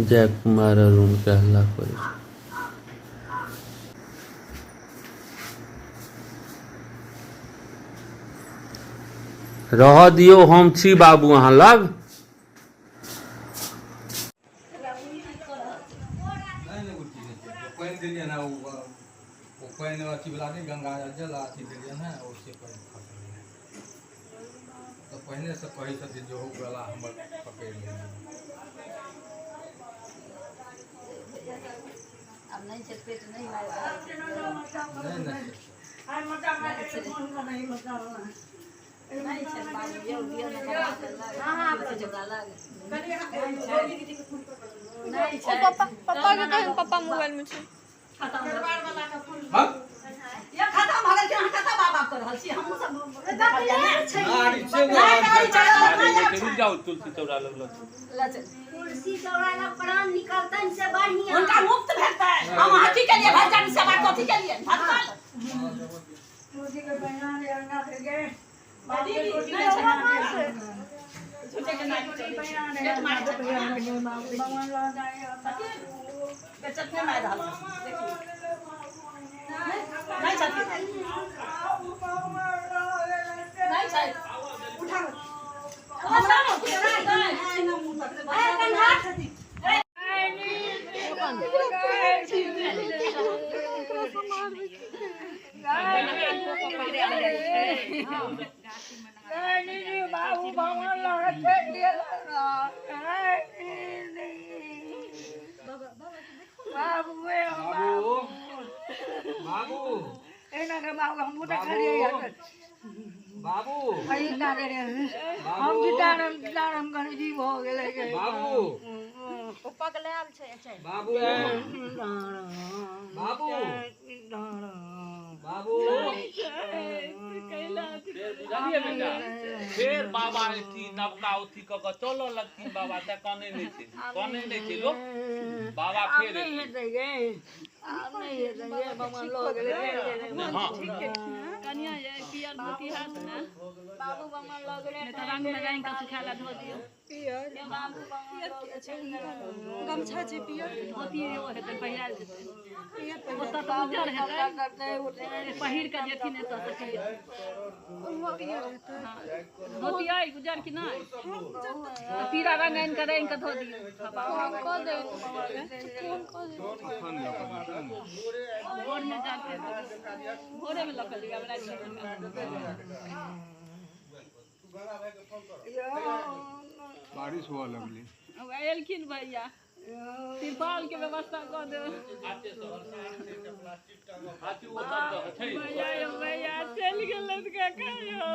जय कुमार और उनके हल्ला पर रह दियो, हम छी बाबू अहाँ लग। पहले से कही छथिन जो गला हमर पकड़ ले अब नहीं छै पेट नहीं मार नहीं आइ मटा मार के फोन में नहीं बता नहीं छै बाबू ये दियो ना हां हां से जगह लागे नहीं छै पापा पापा के कहिन पापा मोबाइल में छै खत्म दरबार वाला का फोन हां ये खत्म हो गइल हम कता बाबा कर रहल छी हम सब रुक जाओ, तुलसी चौरा लग तुलसी चौरा लग प्राण निकलतन से बढ़िया उनका मुक्त भेटता है। हम हाथी के लिए भजन सेवा कथी के लिए भगवान रोटी के बना ले अंगा दे गे बादी रोटी नहीं छना छोटे के नाम बना ले मार दे भगवान ला जाए के चटने में डाल देखिए नहीं छती नहीं छती उठा हमरा न नहीं ना मुंह तक ए कन्हा छती बाबू भगवान लगा फेंक दिया बाबू बाबू एना रे बाबू हम मुटा खाली बाबू अई ना रे हम गिटारम गण जीव हो गेले बाबू पप्पा के लाल छै बाबू बाबू बाबू कैला बुझलिए बेटा, फिर बाबा थी नबका उठी क चलो लगती बाबा त कने नहीं छै लोग बाबा फिर नहीं हेतै गे अब नहीं हेतै गे भगवान लो गेले हां कनिया ये पियर धोती हाथ ना बाबू भगवान लो गेले त रंग लगाई का सुखाला धो दियो पियर ये बाबू भगवान लो गेले गमछा छै पियर धोती ओ हेतै पहिराल जेतै पियर ओत त उजर हेतै करते उठे पहिर के जेथिन एत से पियर धोती आई गुजर कि नहीं पीरा रंग आइन के धो दियो को दे भोर में जाते भोरे में लकल लिया वाला बारिश हुआ लगली अब एलखिन भैया तिरपाल के व्यवस्था कर दे भैया चल गेल का कहियो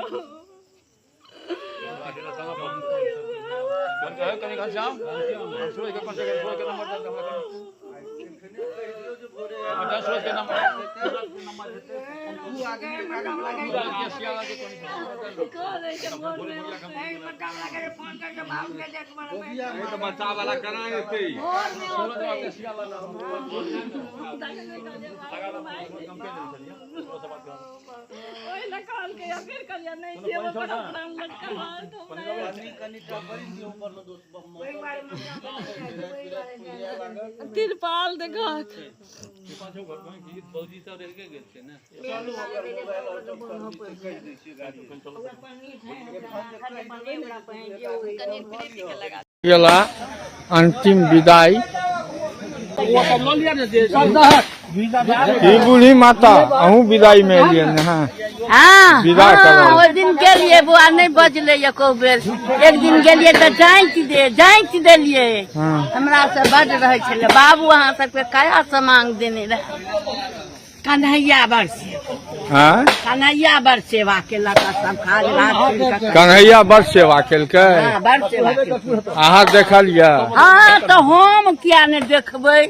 कनी घर जाओ सुबह के नंबर सूरज के नंबर आगे मैडम लगे फोन करके बाबू के देख मारो तो बच्चा वाला करा देते ओए लकाल के या फिर कलिया नहीं से वो बड़ा प्राण लटका तो तिरपाल देखा पांचों घर में गीत फौजी सब रह के गेल छे ना गेला अंतिम विदाई बूढ़ी माता अहूँ विदाई में एलिए न हाँ विदा करो वो दिन गेलिए बुआ नहीं बजले एको बेर एक दिन गेलिए तो जांच देलिए हमरा से बड रहे छले बाबू अहाँ सबके कया सामान देने रहे कन्हैया बड़ सेवा केलक सब खाद कन्हैया बड़ सेवा केलकै बड़ सेवा अहाँ देखलियै हाँ तो हम किया नहीं देखबै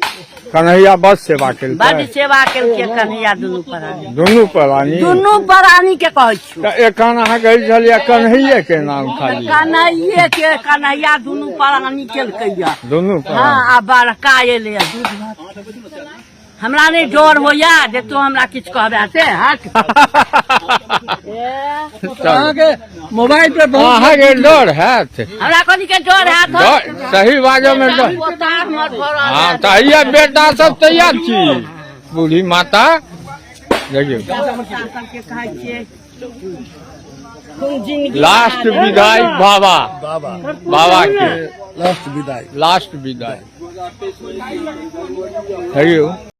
कन्हैया बड़ सेवा बड़ केलकै सेवा केलकै कन्हैया दुनू प्राणी दुनू प्राणी दुनू प्राणी के कहै छी तऽ एखन अहाँ कहै छलियै कन्हैये के नाम खाली कन्हैये के कन्हैया दुनू प्राणी केलकै या दुनू प्राणी हाँ आ बड़का एलै दूध भात हमरा नहीं डर होया जे तो हमरा किछु कहबे से हट मोबाइल पे अहाँके डर हैत हमरा कथी के डर हैत सही बाजो में डर हाँ तहिया बेटा सब तैयार छी बूढ़ी माता देखियो लास्ट विदाई बाबा के लास्ट विदाई देखियो